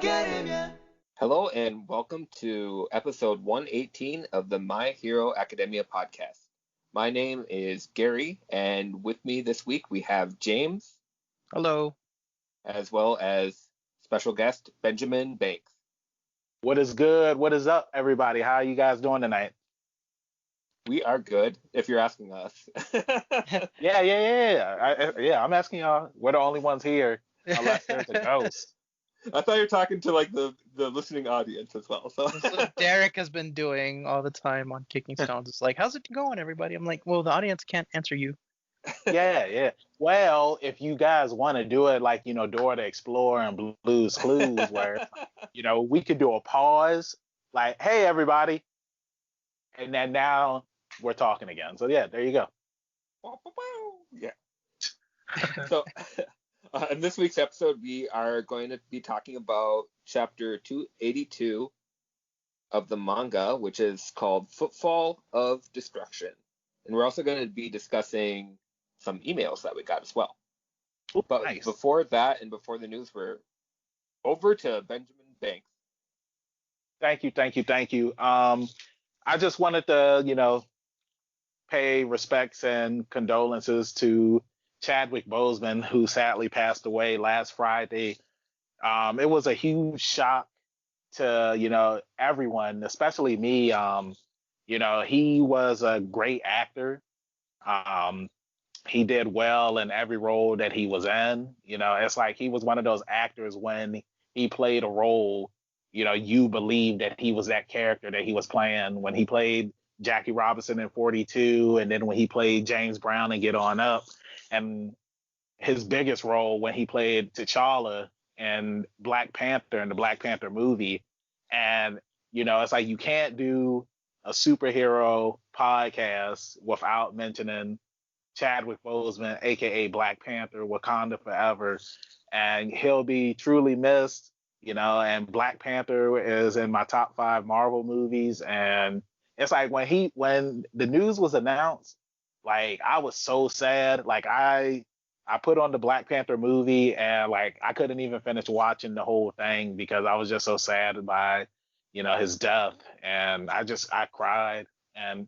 Academia. Hello and welcome to episode 118 of the My Hero Academia podcast. My name is Gary, and with me this week we have James, Hello. as well as special guest Benjamin Banks. What is good? What is up, everybody? How are you guys doing tonight? We are good, if you're asking us. Yeah. I'm asking y'all. We're the only ones here, unless there's a ghost. I thought you were talking to like the listening audience as well. So That's what Derek has been doing all the time on Kicking Stones. It's like, how's it going, everybody? I'm like, well, the audience can't answer you. Yeah. Well, if you guys want to do it like, Dora the Explorer and Blue's Clues, where, we could do a pause, like, hey, everybody. And then now we're talking again. So, yeah, there you go. Yeah. So, in this week's episode, we are going to be talking about chapter 282 of the manga, which is called Footfall of Destruction. And we're also going to be discussing some emails that we got as well. Ooh, But nice. before that and before the news, we're over to Benjamin Banks. Thank you. I just wanted to, pay respects and condolences to Chadwick Boseman, who sadly passed away last Friday. It was a huge shock to, everyone, especially me. He was a great actor. He did well in every role that he was in. It's like he was one of those actors when he played a role, you believe that he was that character that he was playing. When he played Jackie Robinson in 42, and then when he played James Brown in Get On Up, and his biggest role when he played T'Challa in Black Panther in the Black Panther movie. And, it's like you can't do a superhero podcast without mentioning Chadwick Boseman, aka Black Panther, Wakanda Forever, and he'll be truly missed. And Black Panther is in my top 5 Marvel movies, and it's like when the news was announced, like I was so sad. Like I put on the Black Panther movie, and like I couldn't even finish watching the whole thing because I was just so sad by, his death, and I cried. And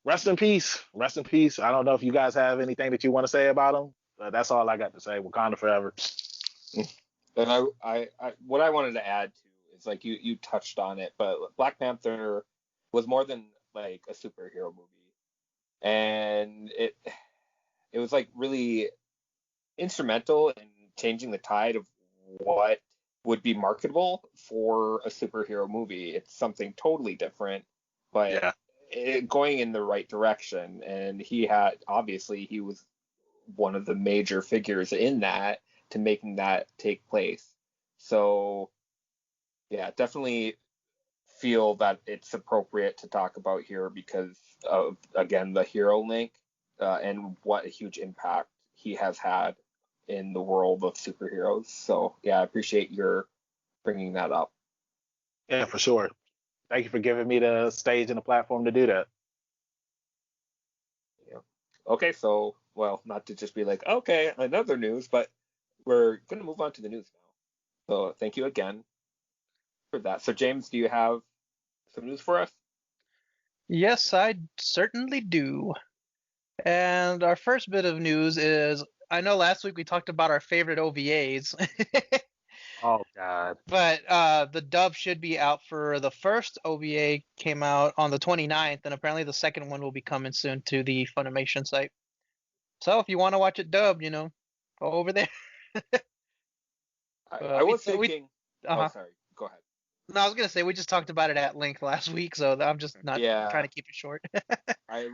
rest in peace. Rest in peace. I don't know if you guys have anything that you want to say about him, but that's all I got to say. Wakanda forever. And I what I wanted to add to is like you touched on it, but Black Panther was more than like a superhero movie, and it was like really instrumental in changing the tide of what would be marketable for a superhero movie. It's something totally different, but Yeah. going in the right direction. And he was one of the major figures in that to making that take place. So yeah, definitely feel that it's appropriate to talk about here because of, again, the hero link and what a huge impact he has had in the world of superheroes. So yeah, I appreciate your bringing that up. Yeah, for sure. Thank you for giving me the stage and the platform to do that. Yeah. Okay, so well, not to just be like, okay, another news, but we're going to move on to the news now. So thank you again for that. So James, do you have some news for us? Yes, I certainly do. And our first bit of news is, I know last week we talked about our favorite OVAs, Oh God. but the dub should be out for the first OVA came out on the 29th, and apparently the second one will be coming soon to the Funimation site. So if you want to watch it dubbed, go over there. I was thinking. Uh-huh. Oh, sorry. Go ahead. No, I was gonna say we just talked about it at length last week, so I'm just not trying to keep it short. I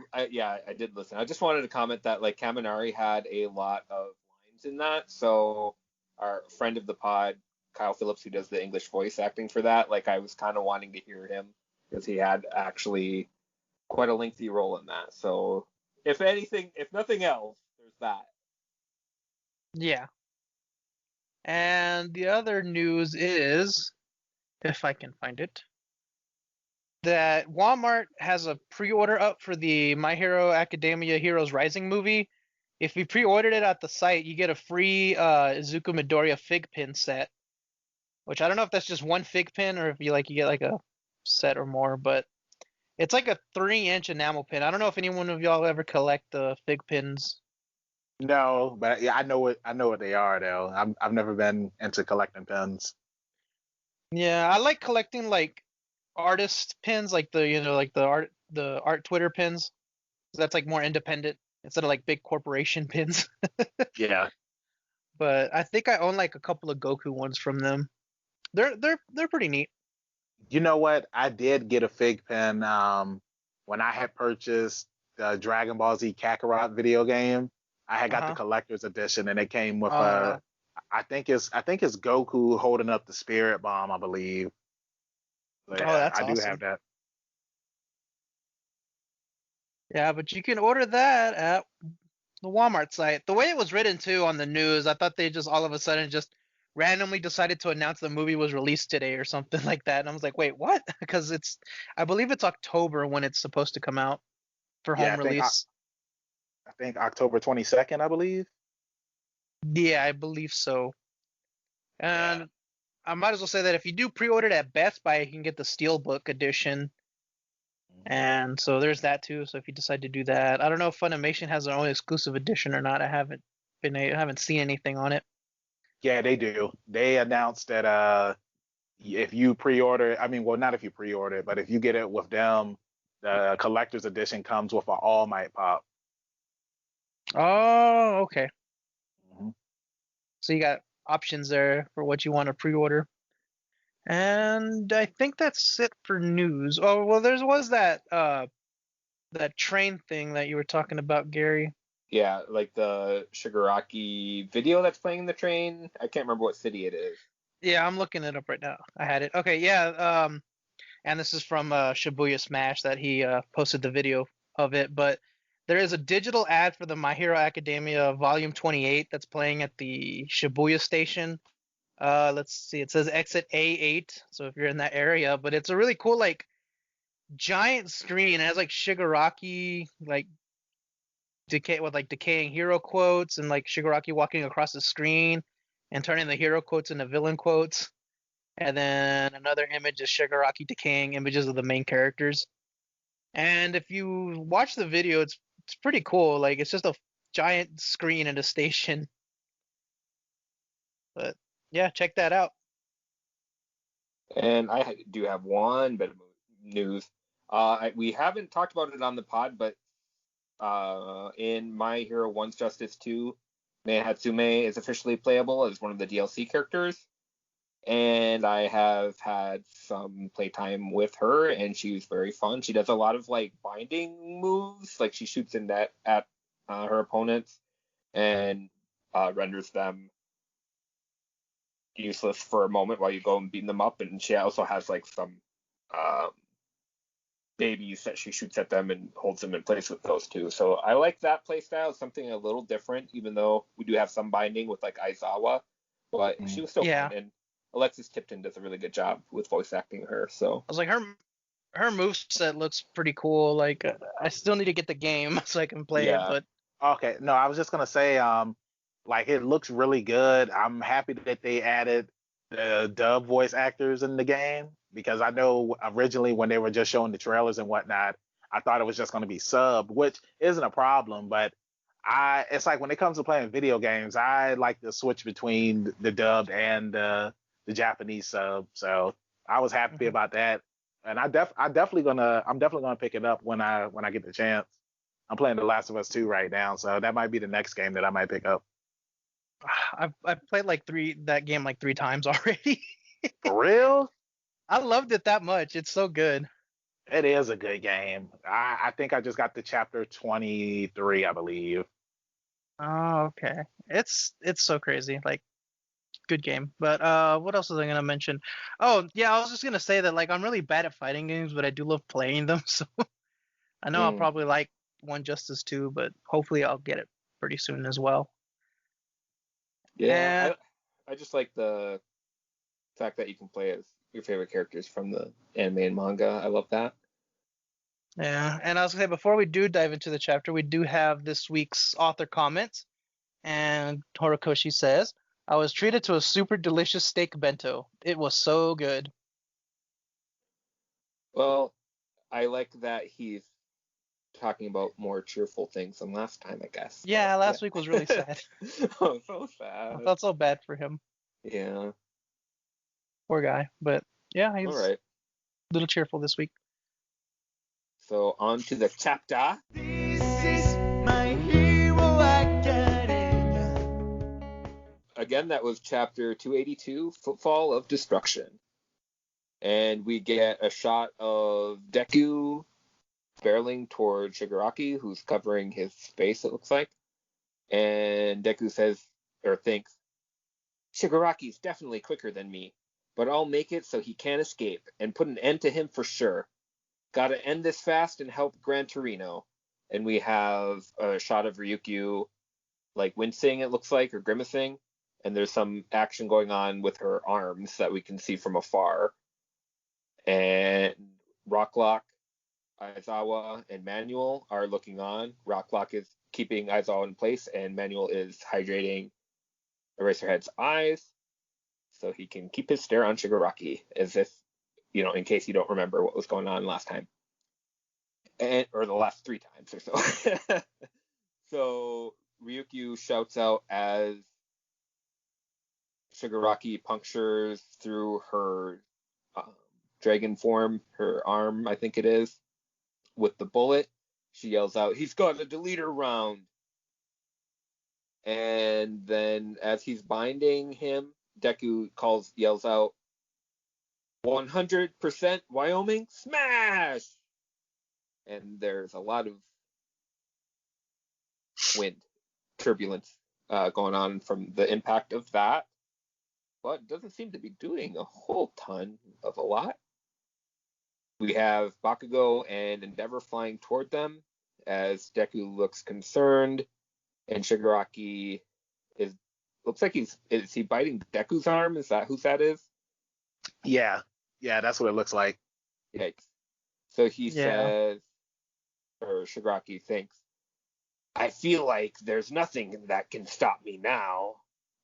did listen. I just wanted to comment that like Kaminari had a lot of lines in that. So our friend of the pod, Kyle Phillips, who does the English voice acting for that, like I was kind of wanting to hear him because he had actually quite a lengthy role in that. So if nothing else, there's that. Yeah. And the other news is, if I can find it, that Walmart has a pre-order up for the My Hero Academia Heroes Rising movie. If you pre-ordered it at the site, you get a free Izuku Midoriya fig pin set. which I don't know if that's just one fig pin or if you get like a set or more, but it's like a 3-inch enamel pin. I don't know if anyone of y'all ever collect the fig pins. No, but yeah, I know what they are though. I've never been into collecting pins. Yeah, I like collecting like artist pins, like like the art Twitter pins. That's like more independent instead of like big corporation pins. Yeah. But I think I own like a couple of Goku ones from them. They're pretty neat. You know what? I did get a fig pin when I had purchased the Dragon Ball Z Kakarot video game. I had got the Uh-huh. collector's edition, and it came with Uh, I think it's Goku holding up the Spirit Bomb, I believe. So oh, yeah, that's I do have awesome. that. Yeah, but you can order that at the Walmart site. The way it was written too on the news, I thought they just all of a sudden just randomly decided to announce the movie was released today or something like that. And I was like, wait, what? Because I believe it's October when it's supposed to come out for Yeah, home release. I think October 22nd, I believe. Yeah, I believe so. Yeah. And I might as well say that if you do pre-order it at Best Buy, you can get the Steelbook edition. And so there's that too. So if you decide to do that, I don't know if Funimation has their own exclusive edition or not. I haven't seen anything on it. Yeah, they do. They announced that if you pre-order, I mean, well, not if you pre-order it, but if you get it with them, the collector's edition comes with an All Might pop. Oh, okay. Mhm. So you got options there for what you want to pre-order. And I think that's it for news. Oh, well, there was that train thing that you were talking about, Gary. Yeah, like the Shigaraki video that's playing in the train. I can't remember what city it is. Yeah, I'm looking it up right now. I had it. Okay, yeah. And this is from Shibuya Smash that he posted the video of it. But there is a digital ad for the My Hero Academia Volume 28 that's playing at the Shibuya station. Let's see. It says exit A8, so if you're in that area. But it's a really cool like giant screen. It has like Shigaraki like decaying hero quotes and like Shigaraki walking across the screen and turning the hero quotes into villain quotes. And then another image is Shigaraki decaying images of the main characters. And if you watch the video, it's pretty cool. Like it's just a giant screen in a station. But yeah, check that out. And I do have one bit of news. We haven't talked about it on the pod, but in My Hero One's Justice 2, Mei Hatsume is officially playable as one of the DLC characters. And I have had some playtime with her, and she's very fun. She does a lot of like binding moves, like she shoots in net at her opponents and renders them useless for a moment while you go and beat them up. And she also has like some um, babies that she shoots at them and holds them in place with those two. So I like that playstyle. Something a little different, even though we do have some binding with like Aizawa, but she was still Yeah, fun. And Alexis Tipton does a really good job with voice acting her. So I was like her move set looks pretty cool. Like I still need to get the game so I can play it, yeah, but Okay, no, I was just gonna say, like it looks really good. I'm happy that they added the dub voice actors in the game because I know originally when they were just showing the trailers and whatnot, I thought it was just gonna be sub, which isn't a problem, but it's like when it comes to playing video games, I like to switch between the dubbed and the Japanese sub. So I was happy Mhm. about that, and I'm definitely gonna pick it up when I get the chance. I'm playing The Last of Us 2 right now, so that might be the next game that I might pick up. I've played like that game like 3 times already. For real? I loved it that much. It's so good. It is a good game. I think I just got to chapter 23, I believe. Oh, okay. It's so crazy. Like good game. But what else was I gonna mention? Oh, yeah, I was just gonna say that like I'm really bad at fighting games, but I do love playing them. So I know I'll mm. probably like One Justice 2, but hopefully I'll get it pretty soon as well. Yeah. And I just like the fact that you can play as your favorite characters from the anime and manga. I love that. yeah, and I was gonna say before we do dive into the chapter, we do have this week's author comments. And Horikoshi says, I was treated to a super delicious steak bento. It was so good. Well, I like that he's talking about more cheerful things than last time, I guess. Yeah, last week was really sad. Oh, so I sad. felt so bad for him. Yeah. Poor guy. But yeah, he's All a right. little cheerful this week. So on to the chapter. This is my hero academia. Again, that was chapter 282, Footfall of Destruction. And we get a shot of Deku barreling toward Shigaraki, who's covering his face, it looks like. And Deku says, or thinks, Shigaraki's definitely quicker than me, but I'll make it so he can't escape and put an end to him for sure. Gotta end this fast and help Gran Torino. And we have a shot of Ryukyu like wincing, it looks like, or grimacing. And there's some action going on with her arms that we can see from afar. And Rocklock, Aizawa, and Manuel are looking on. Rocklock is keeping Aizawa in place, and Manuel is hydrating Eraserhead's eyes so he can keep his stare on Shigaraki, as if, in case you don't remember what was going on last time. Or the last 3 times or so. So Ryukyu shouts out as Shigaraki punctures through her dragon form, her arm, I think it is, with the bullet. She yells out, "He's got a deleter round!" And then as he's binding him, Deku yells out, 100% Wyoming smash! And there's a lot of wind turbulence going on from the impact of that, but it doesn't seem to be doing a whole ton of a lot. We have Bakugo and Endeavor flying toward them as Deku looks concerned, and Shigaraki looks like is he biting Deku's arm? Is that who that is? Yeah, that's what it looks like. Yikes. So he says, or Shigaraki thinks, I feel like there's nothing that can stop me now.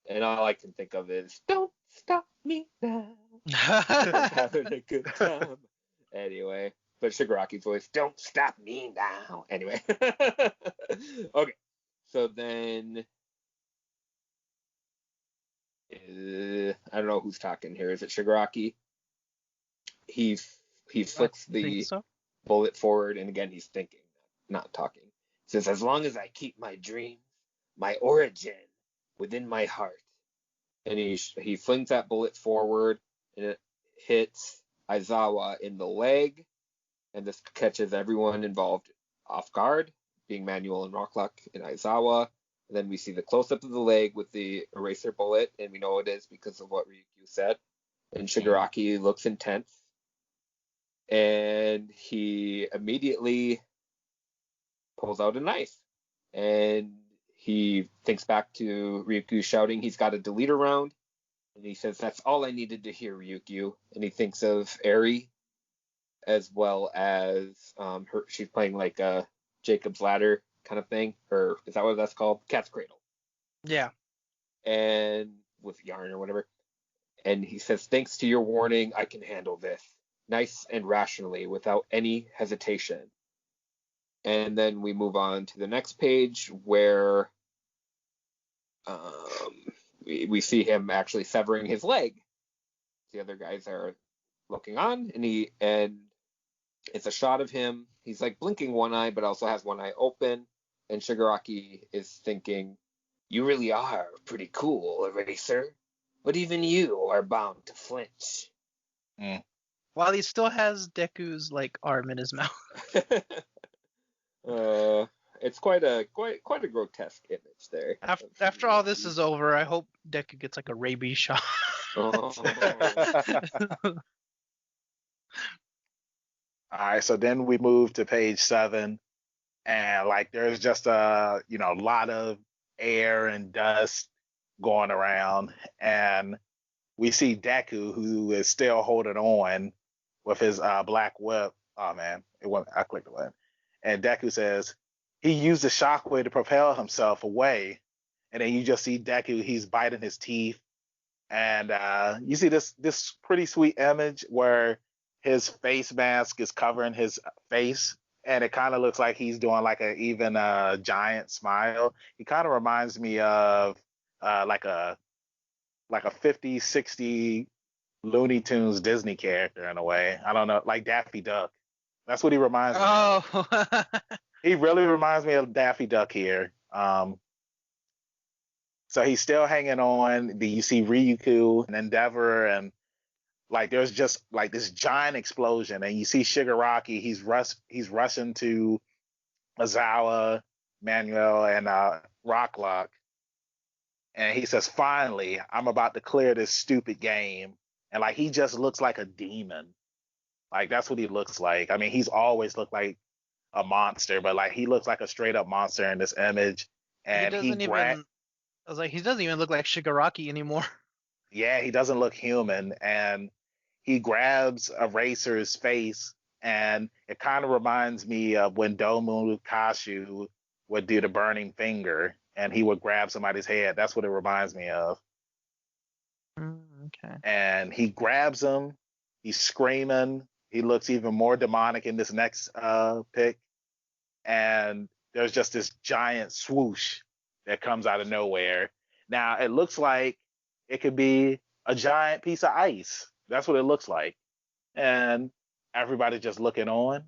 And all I can think of is, don't stop me now. Having a good time. Anyway, but Shigaraki's voice, don't stop me now. Anyway. Okay. So then, I don't know who's talking here. Is it Shigaraki? He flicks the bullet forward, and again, he's thinking, not talking. He says, as long as I keep my dreams, my origin within my heart. And he flings that bullet forward, and it hits Aizawa in the leg, and this catches everyone involved off guard, being Manuel and Rocklock and Aizawa. And then we see the close-up of the leg with the eraser bullet, and we know it is because of what Ryukyu said. And Shigaraki looks intense, and he immediately pulls out a knife, and he thinks back to Ryukyu shouting, he's got a deleter round, and he says, that's all I needed to hear, Ryukyu. And he thinks of Eri, as well as she's playing like a Jacob's Ladder kind of thing, or is that what that's called? Cat's Cradle. Yeah. And with yarn or whatever. And he says, thanks to your warning, I can handle this. Nice and rationally, without any hesitation. And then we move on to the next page where we see him actually severing his leg. The other guys are looking on, and it's a shot of him. He's like blinking one eye, but also has one eye open. And Shigaraki is thinking, you really are pretty cool, Eraser. But even you are bound to flinch. While he still has Deku's arm in his mouth. It's quite a grotesque image there. After all this is over, I hope Deku gets a rabies shot. All right, so then we move to page 7, and there's just a lot of air and dust going around, and we see Deku, who is still holding on with his black whip. Oh man, I clicked away. And Deku says he used the shockwave to propel himself away, and then you just see Deku. He's biting his teeth, and you see this pretty sweet image where his face mask is covering his face, and it kind of looks like he's doing like a even giant smile. He kind of reminds me of like a 50, 60 Looney Tunes Disney character in a way. I don't know, like Daffy Duck. That's what he reminds me of. Oh. He really reminds me of Daffy Duck here. So he's still hanging on. You see Ryuku and Endeavor, and like there's just like this giant explosion, and you see Shigaraki. He's rushing to Aizawa, Manuel, and Rocklock, and he says, "Finally, I'm about to clear this stupid game." And like he just looks like a demon. Like that's what he looks like. I mean, he's always looked like a monster, but like he looks like a straight up monster in this image. And I was like, he doesn't even look like Shigaraki anymore. Yeah, he doesn't look human, and he grabs Eraser's face, and it kind of reminds me of when Domu Kashu would do the burning finger, and he would grab somebody's head. That's what it reminds me of. Okay. And he grabs him. He's screaming. He looks even more demonic in this next pic. And there's just this giant swoosh that comes out of nowhere. Now, it looks like it could be a giant piece of ice. That's what it looks like. And everybody's just looking on.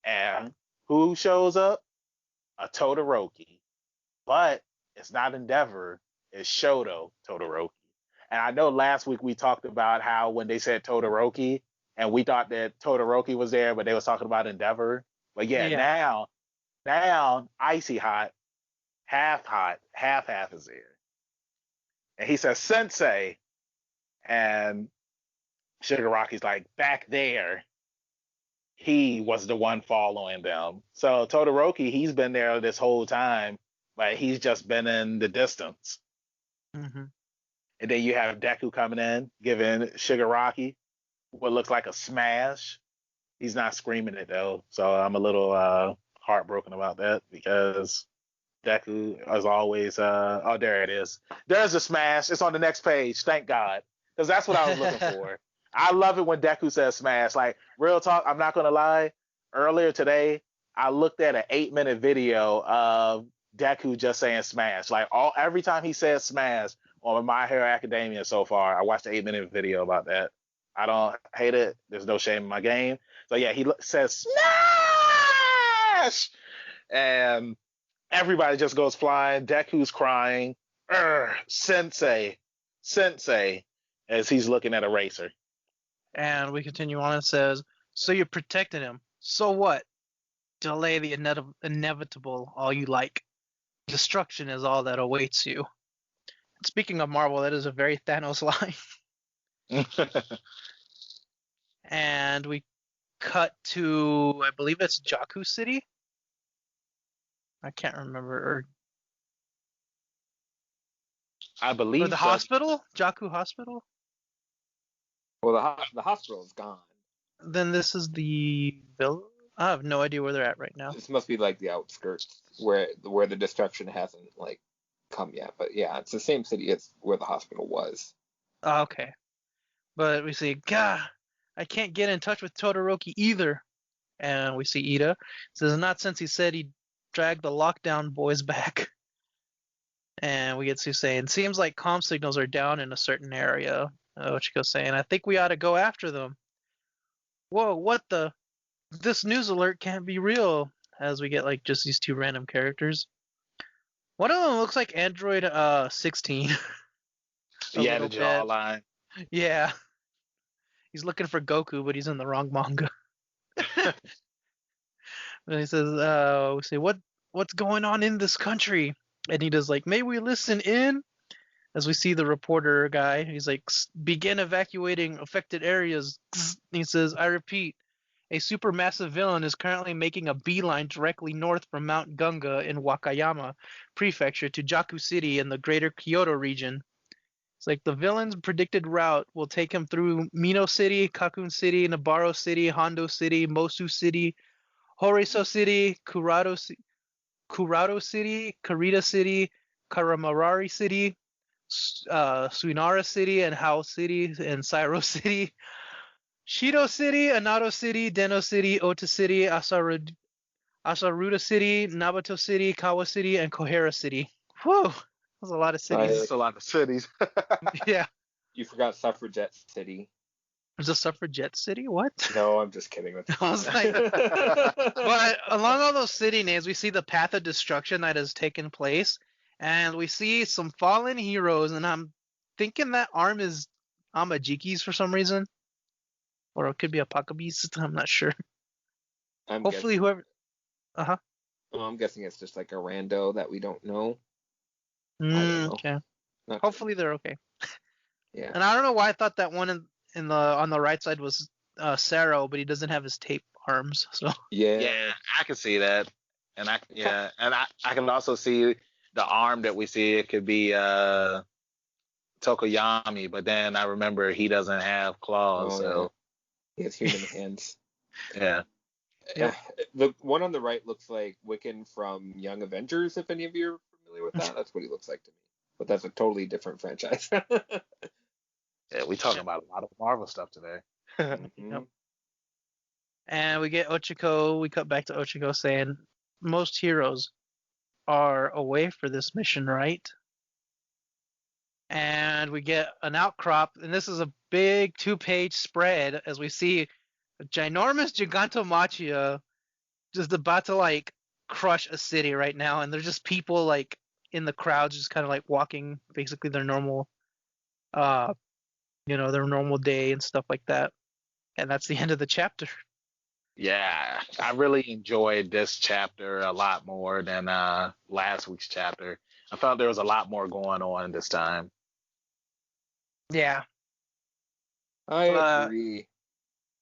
And who shows up? A Todoroki. But it's not Endeavor. It's Shoto Todoroki. And I know last week we talked about how when they said Todoroki, and we thought that Todoroki was there, but they was talking about Endeavor. But yeah. now Icy Hot, half is there. And he says, Sensei. And Shigaraki's like, back there, he was the one following them. So Todoroki, he's been there this whole time, but he's just been in the distance. Mm-hmm. And then you have Deku coming in, giving Shigaraki what looks like a smash. He's not screaming it though, so I'm a little heartbroken about that because Deku, as always, oh, there it is. There's a smash. It's on the next page. Thank God, because that's what I was looking for. I love it when Deku says smash. Like, real talk, I'm not gonna lie. Earlier today, I looked at an 8-minute video of Deku just saying smash. Like every time he says smash on My Hero Academia so far, I watched an 8-minute video about that. I don't hate it. There's no shame in my game. So yeah, he says smash, and everybody just goes flying. Deku's crying, Sensei, as he's looking at Eraser. And we continue on. It says, so you protected him. So what? Delay the inevitable all you like. Destruction is all that awaits you. Speaking of Marvel, that is a very Thanos line. And we cut to, I believe it's Jakku City. I can't remember. I believe Or the hospital? Jakku Hospital? Well, the hospital is gone. Then this is the village? I have no idea where they're at right now. This must be like the outskirts where the destruction hasn't like come yet. But yeah, it's the same city as where the hospital was. Oh, okay. But we see, God, I can't get in touch with Todoroki either. And we see Ida. Says, not since he said he dragged the lockdown boys back. And we get Sue saying, seems like comm signals are down in a certain area. Ochiko's saying, I think we ought to go after them. Whoa, what the? This news alert can't be real. As we get like just these two random characters. One of them looks like Android 16. Yeah, the jawline. Yeah. He's looking for Goku, but he's in the wrong manga. And he says, we say, what's going on in this country? And he does like, may we listen in? As we see the reporter guy, he's like, begin evacuating affected areas. He says, I repeat, a supermassive villain is currently making a beeline directly north from Mount Gunga in Wakayama Prefecture to Jakku City in the greater Kyoto region. It's like the villain's predicted route will take him through Mino City, Kakun City, Nabaro City, Hondo City, Mosu City, Horiso City, Kurado City, Kurita City, Karamarari City, Suinara City, and Hao City, and Sairo City, Shido City, Anato City, Deno City, Ota City, Asaruda City, Nabato City, Kawa City, and Kohara City. Whew, that's a lot of cities. That's a lot of cities. Yeah. You forgot Suffragette City. There's a Suffragette City? What? No, I'm just kidding. That's I was like, but along all those city names, we see the path of destruction that has taken place, and we see some fallen heroes, and I'm thinking that arm is Amajiki's for some reason. Or it could be a Pakabeast, I'm not sure. Hopefully whoever... Uh-huh. Well, I'm guessing it's just like a rando that we don't know. I don't know. Okay. Not Hopefully they're okay. Yeah. And I don't know why I thought that one in the on the right side was Saro, but he doesn't have his tape arms, so... Yeah. Yeah, I can see that. And I can also see the arm that we see. It could be Tokoyami, but then I remember he doesn't have claws, so He has human hands. yeah. Yeah. The one on the right looks like Wiccan from Young Avengers, if any of you are familiar with that. That's what he looks like to me. But that's a totally different franchise. Yeah, we talking about a lot of Marvel stuff today. Mhm. Yep. And we get Ochiko, we cut back to Ochiko saying, most heroes are away for this mission, right? And we get an outcrop, and this is a big 2-page spread as we see a ginormous Gigantomachia just about to like crush a city right now, and there's just people like in the crowd just kind of like walking basically their normal their normal day and stuff like that. And that's the end of the chapter. Yeah, I really enjoyed this chapter a lot more than last week's chapter. I felt there was a lot more going on this time. Yeah. I agree.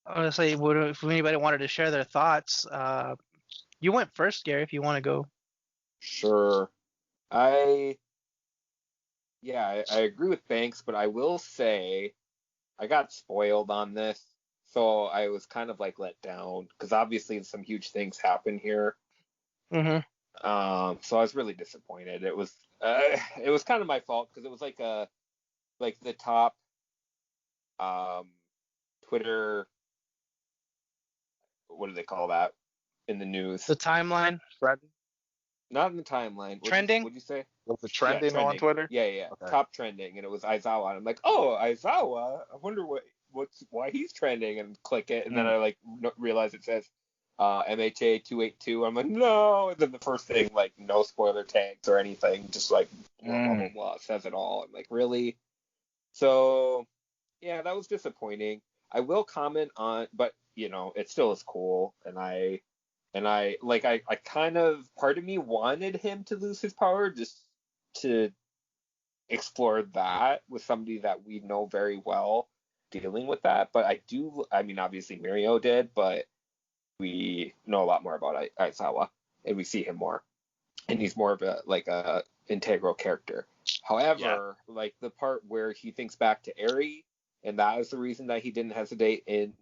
Honestly, if anybody wanted to share their thoughts, you went first, Gary, if you want to go. Sure. I agree with Banks, but I will say I got spoiled on this, so I was kind of like let down because obviously some huge things happen here. Mm-hmm. So I was really disappointed. It was kind of my fault because it was like the top Twitter, what do they call that in the news? The timeline. Not in the timeline. Trending? What'd you say? Was it trending on trending. Twitter? Yeah. Okay. Top trending, and it was Aizawa. And I'm like, oh, Aizawa. I wonder why he's trending, and click it, and then I like realize it says MHA 282. I'm like, no. And then the first thing, like, no spoiler tags or anything, just like blah blah blah, says it all. I'm like, really? So yeah, that was disappointing. I will comment on, but it still is cool, and I kind of, part of me wanted him to lose his power just to explore that with somebody that we know very well dealing with that. But I mean, obviously Mirio did, but we know a lot more about Aizawa, and we see him more, and he's more of a integral character. However, like the part where he thinks back to Eri, and that is the reason that he didn't hesitate in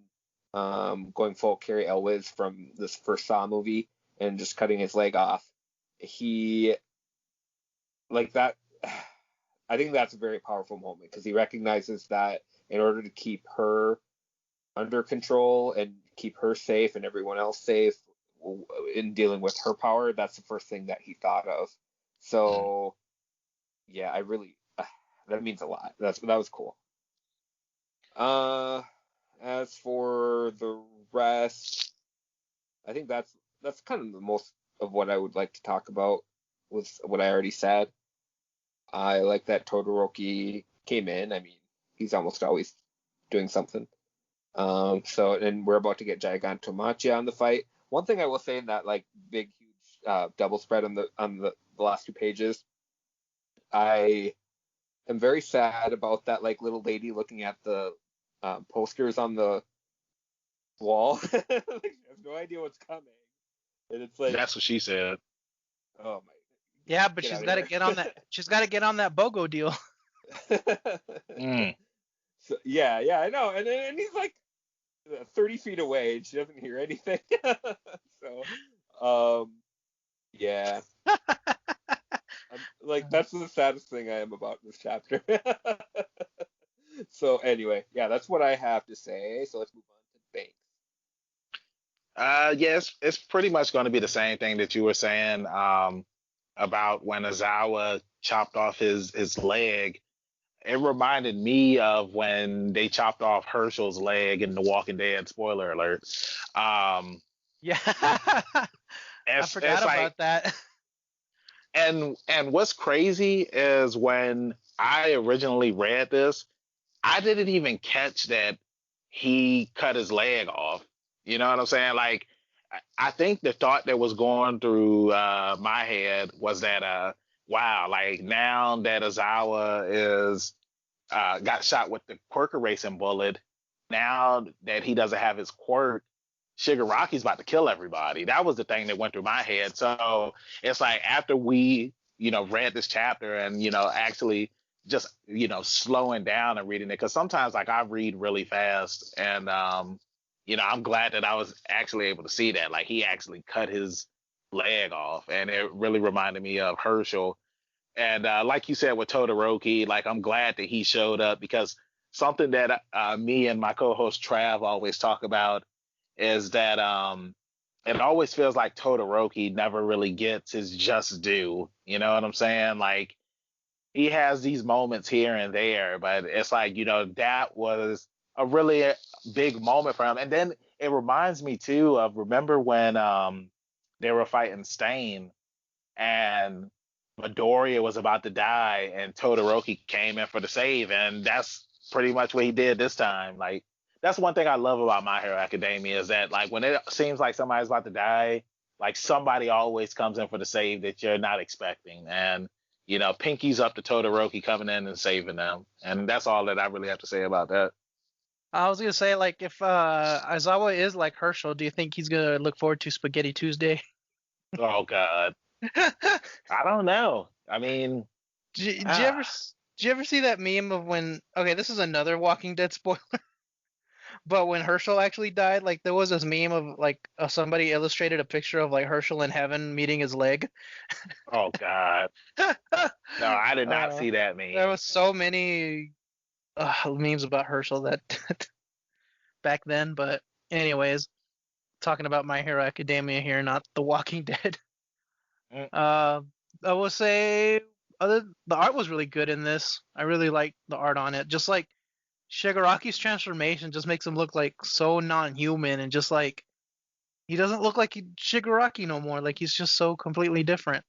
going full Carrie Elwes from this first Saw movie and just cutting his leg off. He, like that, I think that's a very powerful moment because he recognizes that in order to keep her under control and keep her safe and everyone else safe in dealing with her power, that's the first thing that he thought of. So yeah, I really, that means a lot. That was cool. As for the rest, I think that's kind of the most of what I would like to talk about with what I already said. I like that Todoroki came in. I mean, he's almost always doing something. And we're about to get Gigantomachia on the fight. One thing I will say in that like big huge double spread on the last 2 pages, I am very sad about that like little lady looking at the posters on the wall. Like, she has no idea what's coming, and it's like, That's what she said. oh my. Yeah, but Get she's outta got to here. get on that. She's got to get on that BOGO deal. So, yeah, I know, and he's like 30 feet away, and she doesn't hear anything. So, yeah. Like that's the saddest thing I am about this chapter. So anyway, yeah, that's what I have to say. So let's move on to Banks. Yes, it's pretty much going to be the same thing that you were saying about when Azawa chopped off his leg. It reminded me of when they chopped off Herschel's leg in The Walking Dead. Spoiler alert. Um, Yeah, I forgot it's like, about that. and what's crazy is when I originally read this, I didn't even catch that he cut his leg off. You know what I'm saying? Like, I think the thought that was going through my head was that, wow, like now that Azawa is got shot with the quirk erasing bullet, now that he doesn't have his quirk, Shigaraki's about to kill everybody. That was the thing that went through my head. So it's like after we, read this chapter and, actually just, slowing down and reading it. Cause sometimes like I read really fast and, I'm glad that I was actually able to see that. Like he actually cut his leg off and it really reminded me of Herschel. And like you said with Todoroki, like I'm glad that he showed up because something that me and my co-host Trav always talk about is that it always feels like Todoroki never really gets his just due. You know what I'm saying? Like he has these moments here and there, but it's like, that was a really big moment for him. And then it reminds me too of remember when they were fighting Stain and Midoriya was about to die and Todoroki came in for the save, and that's pretty much what he did this time. Like that's one thing I love about My Hero Academia is that like when it seems like somebody's about to die, like somebody always comes in for the save that you're not expecting. And Pinky's up to Todoroki coming in and saving them. And that's all that I really have to say about that. I was gonna say, like, if Aizawa is like Herschel, do you think he's gonna look forward to Spaghetti Tuesday? Oh God. I don't know. I mean, Did you ever did you ever see that meme of when? Okay, this is another Walking Dead spoiler, but when Herschel actually died, like there was this meme of like somebody illustrated a picture of like Herschel in heaven meeting his leg. oh God. No, I did not Uh, see that there meme. was so many memes about Herschel that back then. But anyways, talking about My Hero Academia here, not The Walking Dead. Mm. I will say the art was really good in this. I really like the art on it. Just like Shigaraki's transformation just makes him look like so non-human and just like he doesn't look like Shigaraki no more. Like he's just so completely different.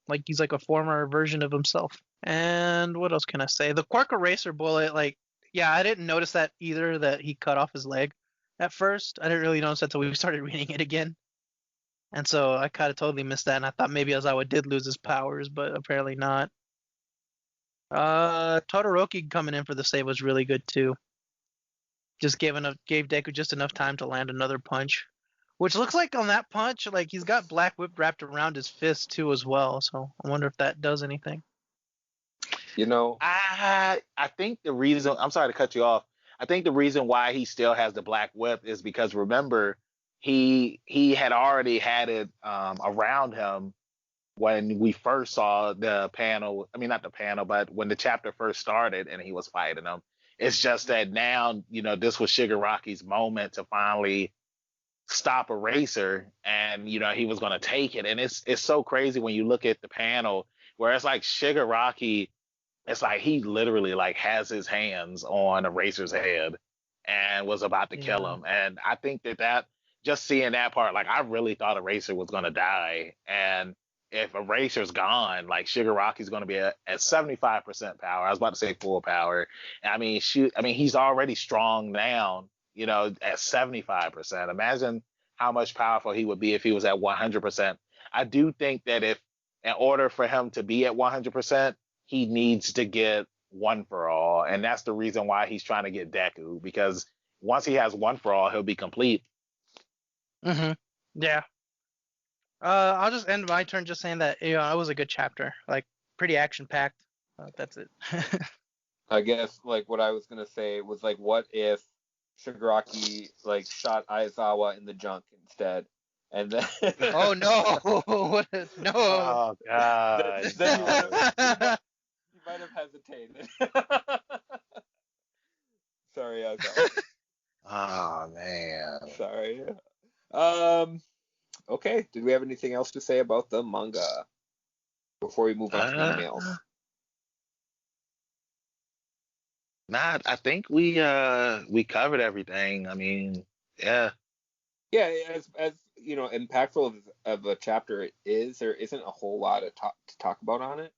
Like he's like a former version of himself. And what else can I say? The Quark Eraser bullet, like, yeah, I didn't notice that either, that he cut off his leg at first. I didn't really notice that until we started reading it again. And so I kind of totally missed that, and I thought maybe Ozawa did lose his powers, but apparently not. Todoroki coming in for the save was really good too. Just gave Deku just enough time to land another punch, which looks like on that punch, like he's got Black Whip wrapped around his fist too as well. So I wonder if that does anything. I think the reason I'm sorry to cut you off. I think the reason why he still has the Black Whip is because remember he had already had it around him when we first saw the panel. I mean, not the panel, but when the chapter first started and he was fighting him. It's just that now, this was Shigaraki's moment to finally stop Eraser, and he was going to take it. And it's so crazy when you look at the panel where it's like Shigaraki. It's like he literally like has his hands on Eraser's head and was about to kill Yeah. him. And I think that just seeing that part, like I really thought Eraser was gonna die. And if Eraser's gone, like Shigaraki's gonna be at 75% power. I was about to say full power. I mean, shoot, I mean he's already strong now, at 75%. Imagine how much powerful he would be if he was at 100%. I do think that if in order for him to be at 100%, he needs to get One for All, and that's the reason why he's trying to get Deku, because once he has One for All, he'll be complete. Mhm. Yeah. I'll just end my turn just saying that it was a good chapter, like pretty action packed. That's it. I guess like what I was gonna say was like, what if Shigaraki like shot Aizawa in the junk instead, And then Oh no! No! Oh God. Then no. you might have hesitated. Sorry, Ozzy. Oh man. Sorry. Okay. Did we have anything else to say about the manga before we move on to the emails? Nah, I think we covered everything. I mean, yeah. Yeah, as you know, impactful of a chapter it is, there isn't a whole lot of to talk about on it,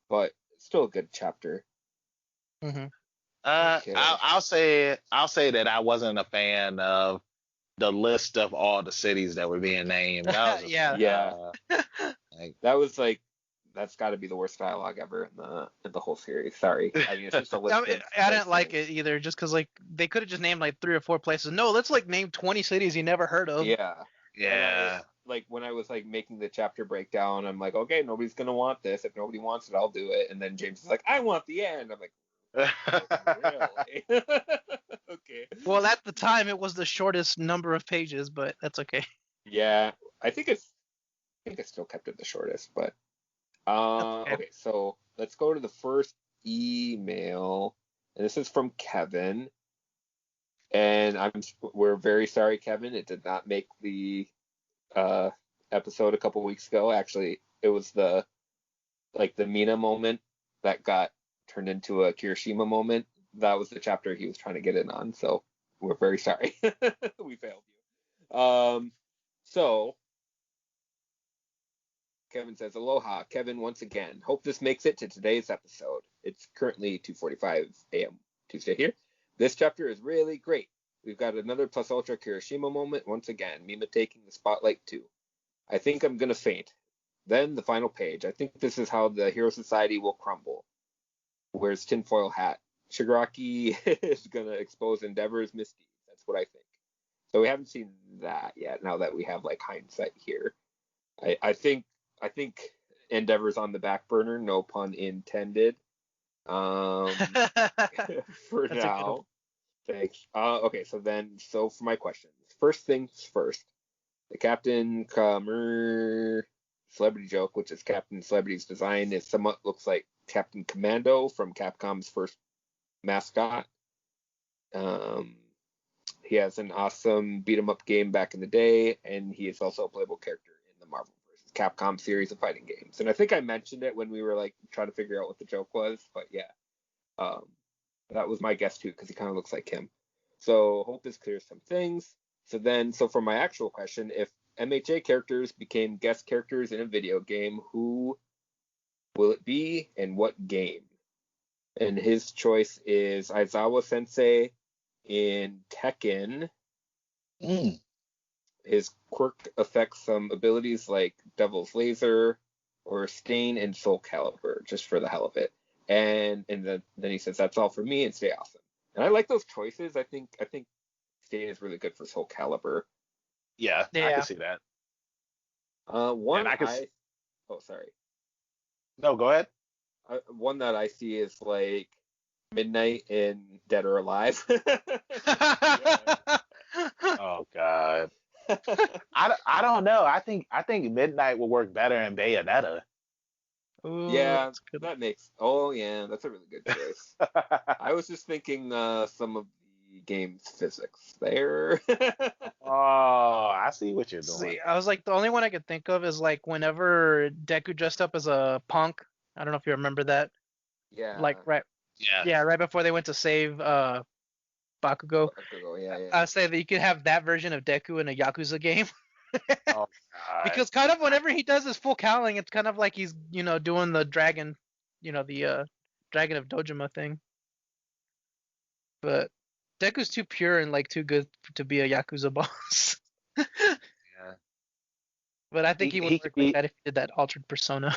but it's still a good chapter. hmm Okay. I'll say that I wasn't a fan of the list of all the cities that were being named. That was Yeah. Yeah. like, That was like that's got to be the worst dialogue ever in the whole series. Sorry, I mean it's just a list. I didn't like it either, just because like they could have just named like 3 or 4 places. No, let's like name 20 cities you never heard of. Yeah. yeah. Like when I was like making the chapter breakdown, I'm like, okay, nobody's gonna want this. If nobody wants it, I'll do it. And then James is like, I want the end. I'm like, really? Okay. Well, at the time it was the shortest number of pages, but that's okay. Yeah, I think I still kept it the shortest, but okay. okay, so let's go to the first email, and this is from Kevin, and we're very sorry, Kevin. It did not make the episode a couple weeks ago. Actually, it was the Mina moment that got turned into a Kirishima moment. That was the chapter he was trying to get in on. So we're very sorry. We failed you. So Kevin says, Aloha, Kevin, once again. Hope this makes it to today's episode. It's currently 2:45 a.m. Tuesday here. This chapter is really great. We've got another Plus Ultra Kirishima moment once again. Mima taking the spotlight too. I think I'm gonna faint. Then the final page. I think this is how the Hero Society will crumble. Wears tinfoil hat. Shigaraki is gonna expose Endeavor's misdeeds. That's what I think. So we haven't seen that yet. Now that we have like hindsight here, I think Endeavor's on the back burner. No pun intended. For That's now. Thanks. Okay, so for my questions. First things first. The Captain Kamer celebrity joke, which is Captain Celebrity's design, is somewhat looks like Captain Commando from Capcom's first mascot. He has an awesome beat 'em up game back in the day, and he is also a playable character in the Marvel vs. Capcom series of fighting games. And I think I mentioned it when we were like trying to figure out what the joke was, but yeah. That was my guess too, because he kind of looks like him. So hope this clears some things. So for my actual question, if MHA characters became guest characters in a video game, who will it be and what game? And his choice is Aizawa Sensei in Tekken. His quirk affects some abilities like Devil's Laser or Stain and Soul Calibur, just for the hell of it. And then he says, that's all for me, and stay awesome. And I like those choices. I think Stain is really good for Soul Calibur. Yeah, I Yeah. can see that. Oh, sorry. No, go ahead. One that I see is like Midnight in Dead or Alive. Oh God. I don't know. I think Midnight will work better in Bayonetta. Ooh, Yeah, that's good. that makes. Oh yeah, that's a really good choice. I was just thinking some of the game's physics there. Oh, I see what you're doing. See, I was like, the only one I could think of is like whenever Deku dressed up as a punk. I don't know if you remember that. Yeah. Like right before they went to save Bakugo. Yeah. I say that you could have that version of Deku in a Yakuza game. Oh God. Because kind of whenever he does his full cowling, it's kind of like he's, doing the dragon, the Dragon of Dojima thing. But Deku's too pure and like too good to be a Yakuza boss. Yeah. But I think he would He work could like be- that if he did that altered persona.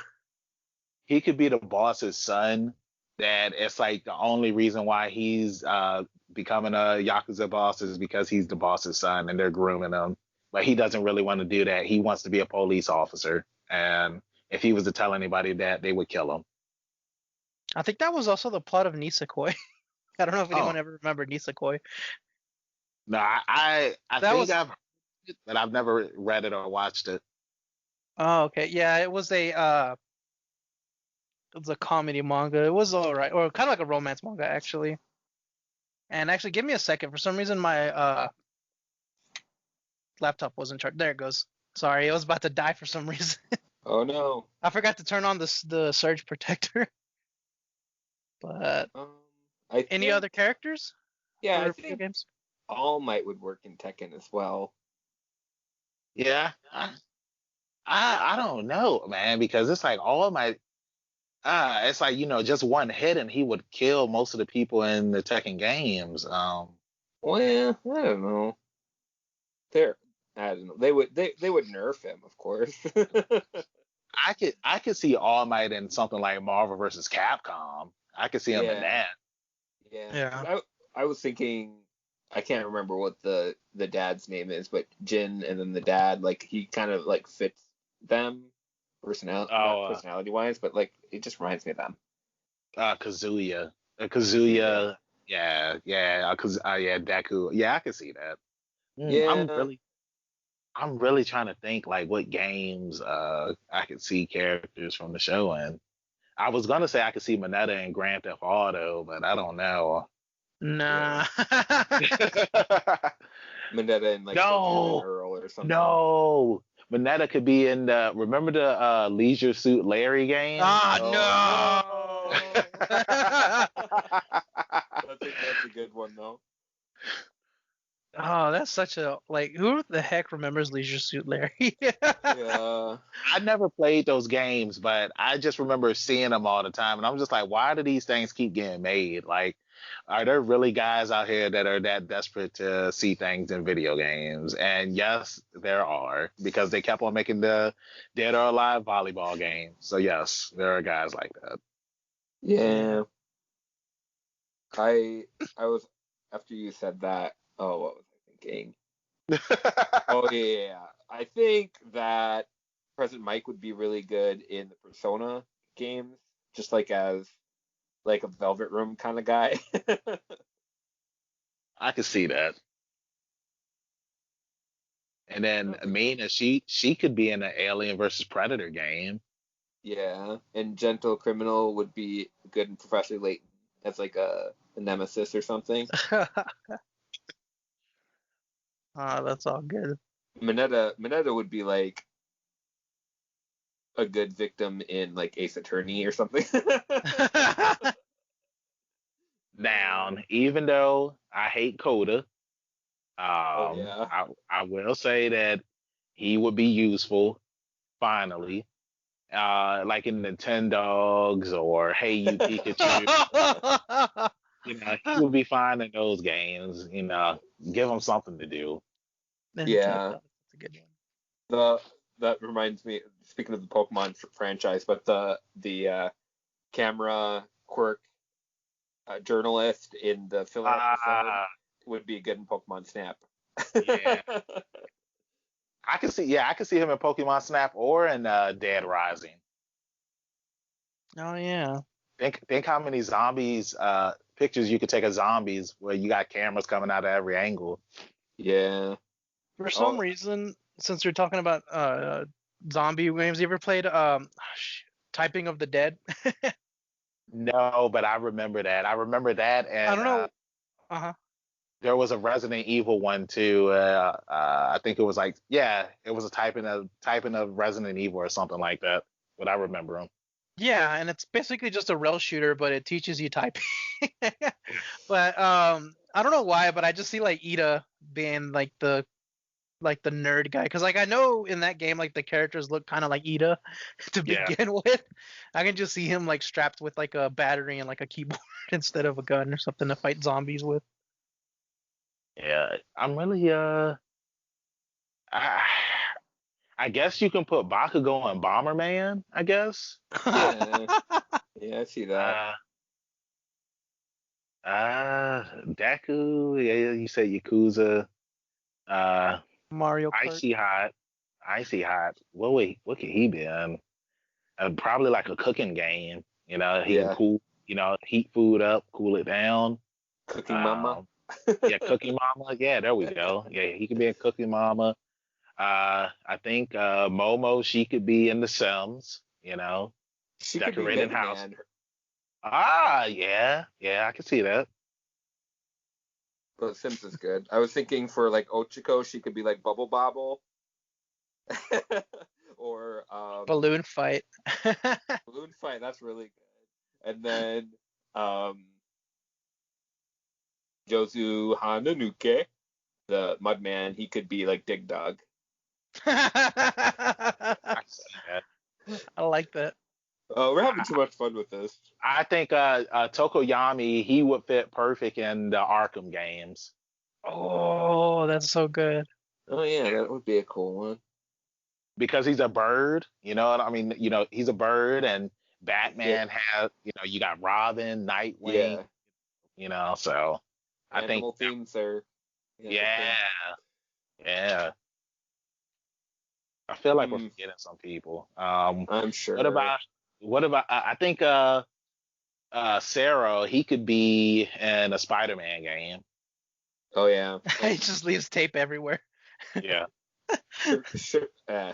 He could be the boss's son. That it's like the only reason why he's becoming a Yakuza boss is because he's the boss's son and they're grooming him. But he doesn't really want to do that. He wants to be a police officer. And if he was to tell anybody that, they would kill him. I think that was also the plot of Nisekoi. I don't know if anyone ever remembered Nisekoi. No, I That think was- it, but I've never read it or watched it. Oh, okay. Yeah, it was a comedy manga. It was alright, or kind of like a romance manga actually. And actually, give me a second. For some reason, my laptop wasn't charged. There it goes. Sorry, it was about to die for some reason. Oh no. I forgot to turn on the surge protector. But I any think, other characters yeah, I for video think games? All Might would work in Tekken as well. Yeah, I don't know, man, because it's like all my it's like just one hit and he would kill most of the people in the Tekken games. Well, I don't know. They're I don't know. They would nerf him, of course. I could see All Might in something like Marvel versus Capcom. I could see him in Yeah. that. Yeah. Yeah. I was thinking, I can't remember what the dad's name is, but Jin and then the dad, like he kind of like fits them personality, not Oh, personality wise, but like it just reminds me of them. Kazuya. Kazuya. Yeah, yeah, Deku. Yeah, I can see that. Yeah. I'm really trying to think like what games I could see characters from the show in. I was gonna say I could see Mineta in Grand Theft Auto, but I don't know. Nah. Mineta and like No. Earl or something. No, Mineta could be in the. Remember the Leisure Suit Larry game? Ah, no. That's a good one though. Oh, that's such a who the heck remembers Leisure Suit Larry? Yeah. I never played those games, but I just remember seeing them all the time, and I'm just like, why do these things keep getting made? Like, are there really guys out here that are that desperate to see things in video games? And yes, there are, because they kept on making the Dead or Alive volleyball game. So yes, there are guys like that. Yeah. I was, after you said that, oh, what was I thinking? Oh yeah. I think that President Mike would be really good in the Persona games, just like as like a Velvet Room kind of guy. I could see that. And then Mina, she could be in an Alien versus Predator game. Yeah, and Gentle Criminal would be good in Professor Layton as like a nemesis or something. That's all good. Mineta would be like a good victim in like Ace Attorney or something. Down, even though I hate Coda, Oh yeah. I will say that he would be useful finally. Like in Nintendogs or Hey You Pikachu. He would be fine in those games. Give him something to do. Yeah. That's a good one. That reminds me, speaking of the Pokemon franchise, but the camera quirk journalist in the filler episode would be good in Pokemon Snap. Yeah. I can see him in Pokemon Snap or in Dead Rising. Oh yeah. Think how many zombies pictures you could take of zombies where you got cameras coming out of every angle. Yeah. For some reason, since you're talking about zombie games, you ever played Typing of the Dead? No, but I remember that. And I don't know. there was a Resident Evil one too. I think it was like, yeah, it was a typing of Resident Evil or something like that. But I remember them. Yeah, and it's basically just a rail shooter, but it teaches you typing. But I don't know why, but I just see like Ida being like the nerd guy, because like I know in that game like the characters look kind of like Ida to begin with. I can just see him like strapped with like a battery and like a keyboard instead of a gun or something to fight zombies with. Yeah, I'm really I guess you can put Bakugo and Bomberman, I guess. Yeah. Yeah, I see that. Deku, yeah, you said Yakuza. Mario Kart. Icy Hot. What could he be in? Probably like a cooking game. He can cool, heat food up, cool it down. Cooking Mama. Yeah, Cooking Mama. Yeah, there we go. Yeah, he could be a Cooking Mama. I think Momo, she could be in The Sims, She could be decorating Mega house. Man, Yeah, I can see that. but Sims is good. I was thinking for like Ochiko, she could be like Bubble Bobble, or Balloon fight. Balloon Fight. That's really good. And then um, Jozu Hananuke, the Mudman, he could be like Dig Dug. I can see that. I like that. Oh, we're having too much fun with this. I think Tokoyami, he would fit perfect in the Arkham games Oh, that's so good. Oh yeah, that would be a cool one. because he's a bird. You know what I mean? He's a bird, and Batman has, you got Robin, Nightwing, so I think, Animal themes are. yeah, yeah. I feel like we're Hmm. forgetting some people. I'm sure. What about? I think Sarah, he could be in a Spider-Man game. Oh yeah. He just leaves tape everywhere. Yeah.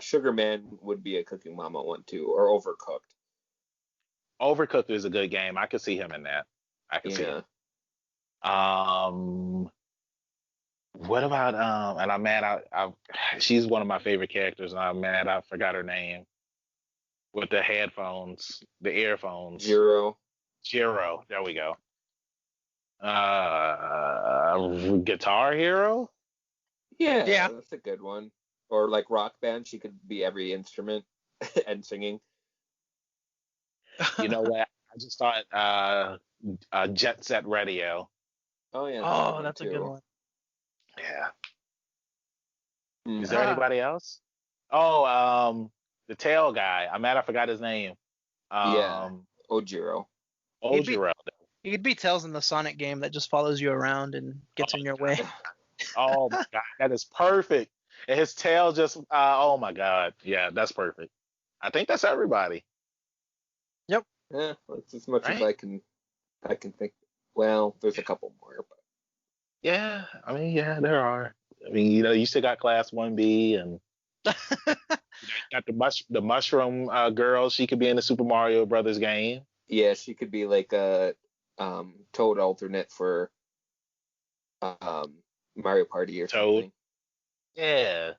Sugar Man would be a Cooking Mama one too, or Overcooked. Overcooked is a good game. I could see him in that. I could see Yeah. him. What about and I'm mad she's one of my favorite characters, and I'm mad I forgot her name. With the headphones, the earphones. Zero. Jiro. There we go. Guitar Hero? Yeah, Yeah. that's a good one. Or like Rock Band, she could be every instrument and singing. You know what? I just thought Jet Set Radio. Oh yeah. Oh, that's a good too. one. Yeah. Mm. Is there anybody else? Oh, the tail guy. I'm mad I forgot his name. Yeah. Ojiro. He'd be- Ojiro. You could be Tails in the Sonic game that just follows you around and gets in your way. Oh my god, that is perfect. And his tail just oh my god. Yeah, that's perfect. I think that's everybody. Yeah, that's as much as Right? I can think. Well, there's a couple more, but Yeah, I mean, yeah, there are. I mean, you still got Class 1B, and you got the mushroom girl. She could be in the Super Mario Brothers game. yeah, she could be like a Toad alternate for Mario Party or Toad. something. Yeah.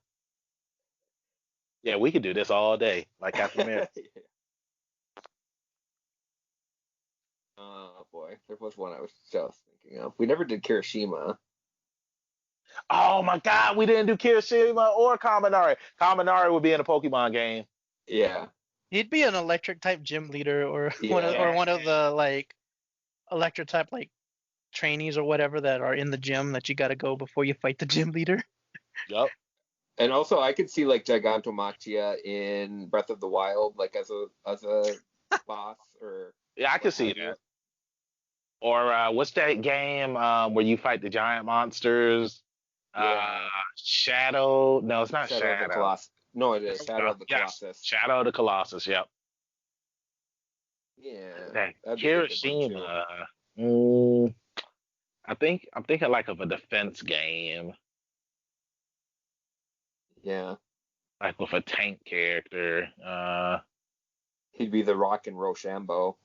Yeah, we could do this all day, like Captain America. Oh boy, there was one I was just thinking of. We never did Kirishima. Oh my god, we didn't do Kirishima or Kaminari. Kaminari would be in a Pokemon game. Yeah. He'd be an electric type gym leader or Yeah. one of the like electric type like trainees or whatever that are in the gym that you got to go before you fight the gym leader. Yep. And also, I could see like Gigantomachia in Breath of the Wild, like as a boss or. Yeah, I could see have you. that. Or what's that game where you fight the giant monsters? Yeah. Shadow. No, it's not Shadow of the Shadow. Colossus. No, it is Shadow of the Yes, Colossus. Shadow of the Colossus. Yep. Yeah. That that'd be a good one, too. Kirishima. I'm thinking like of a defense game, Yeah. like with a tank character. He'd be the Rock and Rochambeau.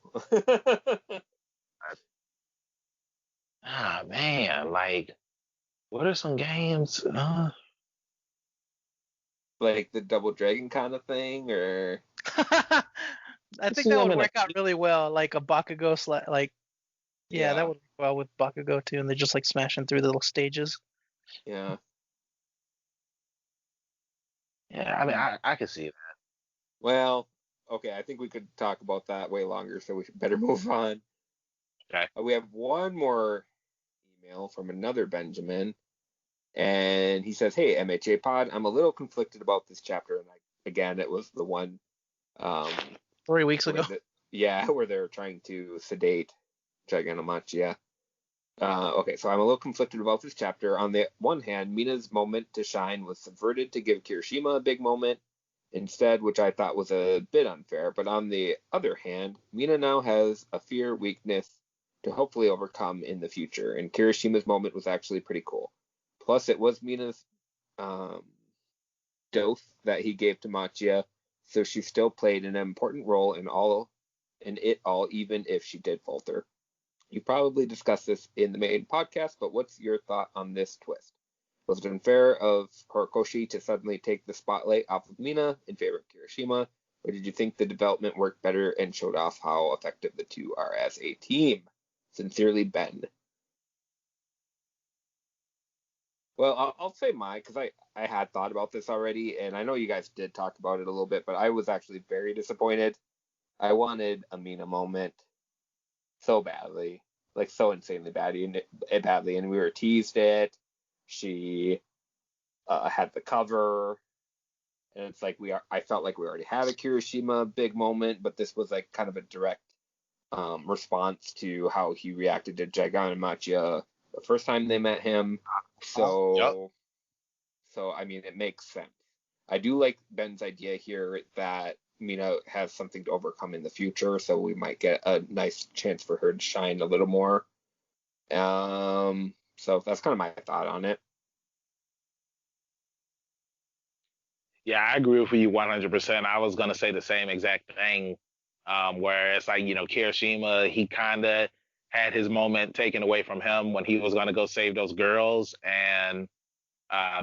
Man, like what are some games? Like the Double Dragon kind of thing, or I think see that him would in a- work out really well, like a Bakugo like yeah, Yeah. that would work well with Bakugo too, and they're just like smashing through the little stages. yeah. Yeah, I mean, I could see that. Well, okay, I think we could talk about that way longer, so we better move on. Okay. We have one more email from another Benjamin, and he says, "Hey, MHA Pod, I'm a little conflicted about this chapter." And again, it was the one, 3 weeks where ago. where they're trying to sedate Gigantomachia. Okay, so I'm a little conflicted about this chapter. On the one hand, Mina's moment to shine was subverted to give Kirishima a big moment instead, which I thought was a bit unfair. But on the other hand, Mina now has a fear weakness to hopefully overcome in the future, and Kirishima's moment was actually pretty cool. Plus, it was Mina's dose that he gave to Machia, so she still played an important role in it all, even if she did falter. You probably discussed this in the main podcast, but what's your thought on this twist? Was it unfair of Horikoshi to suddenly take the spotlight off of Mina in favor of Kirishima, or did you think the development worked better and showed off how effective the two are as a team? Sincerely, Ben. Well, I'll say mine, because I had thought about this already, and I know you guys did talk about it a little bit, but I was actually very disappointed. I wanted a Mina moment so badly, like so insanely badly, and we were teased it. She had the cover, and it's like I felt like we already had a Kirishima big moment, but this was like kind of a direct response to how he reacted to Jigen and Machia the first time they met him. So I mean, it makes sense. I do like Ben's idea here that Mina has something to overcome in the future, so we might get a nice chance for her to shine a little more. So that's kind of my thought on it. Yeah, I agree with you 100%. I was going to say the same exact thing, where it's like, Kirishima, he kind of had his moment taken away from him when he was going to go save those girls. And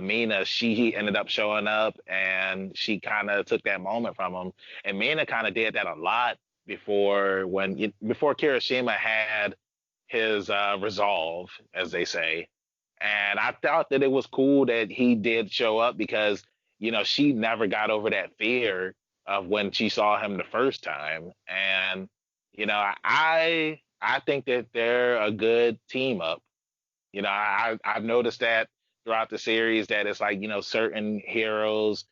Mina, she ended up showing up and she kind of took that moment from him. And Mina kind of did that a lot before Kirishima had his resolve, as they say. And I thought that it was cool that he did show up because, she never got over that fear of when she saw him the first time. And, I think that they're a good team up. I've noticed that throughout the series that it's like, certain heroes,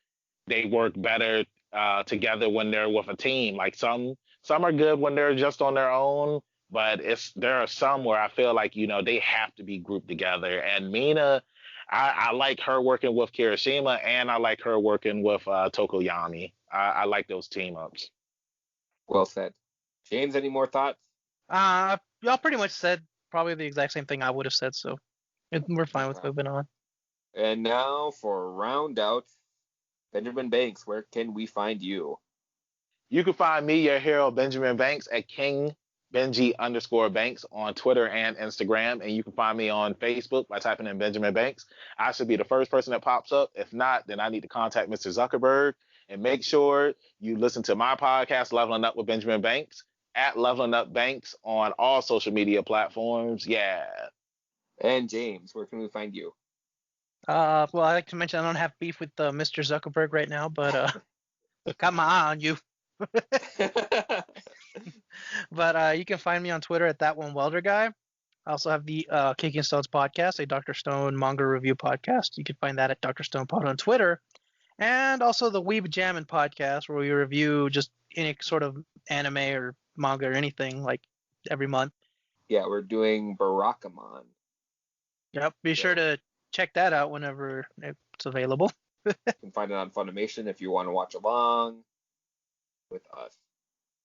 they work better together when they're with a team. Like some are good when they're just on their own, but there are some where I feel like, they have to be grouped together. And Mina, I like her working with Kirishima, and I like her working with Tokoyami. I like those team ups. Well said. James, any more thoughts? Y'all pretty much said probably the exact same thing I would have said, so we're fine with moving on. And now for round out, Benjamin Banks, where can we find you? You can find me, your hero, Benjamin Banks, at King Benji_Banks on Twitter and Instagram. And you can find me on Facebook by typing in Benjamin Banks. I should be the first person that pops up. If not, then I need to contact Mr. Zuckerberg. And make sure you listen to my podcast, Leveling Up with Benjamin Banks, at Leveling Up Banks on all social media platforms. Yeah. And James, where can we find you? Well, I like to mention I don't have beef with Mr. Zuckerberg right now, but got my eye on you. But you can find me on Twitter at That One Welder Guy. I also have the Kicking Stones podcast, a Dr. Stone manga review podcast. You can find that at Dr. Stone Pod on Twitter. And also the Weeb Jammin' podcast, where we review just any sort of anime or manga or anything, like every month. Yeah, we're doing Barakamon. Yep, be sure to check that out whenever it's available. You can find it on Funimation if you want to watch along with us.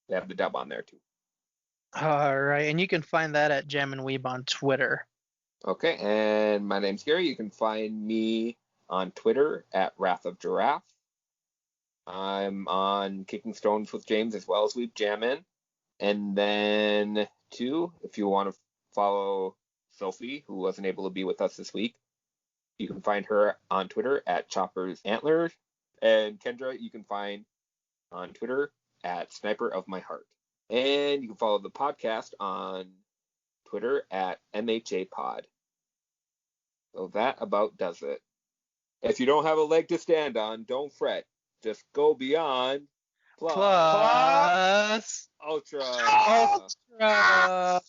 They have the dub on there too. All right, and you can find that at Jammin' Weeb on Twitter. Okay, and my name's Gary. You can find me on Twitter at Wrath of Giraffe. I'm on Kicking Stones with James as well as Weeb Jammin'. And then, too, if you want to follow Sophie, who wasn't able to be with us this week, you can find her on Twitter at Chopper's Antlers. And Kendra, you can find on Twitter at Sniper of My Heart. And you can follow the podcast on Twitter at MHA Pod. So that about does it. If you don't have a leg to stand on, don't fret. Just go beyond Plus Ultra. Ultra.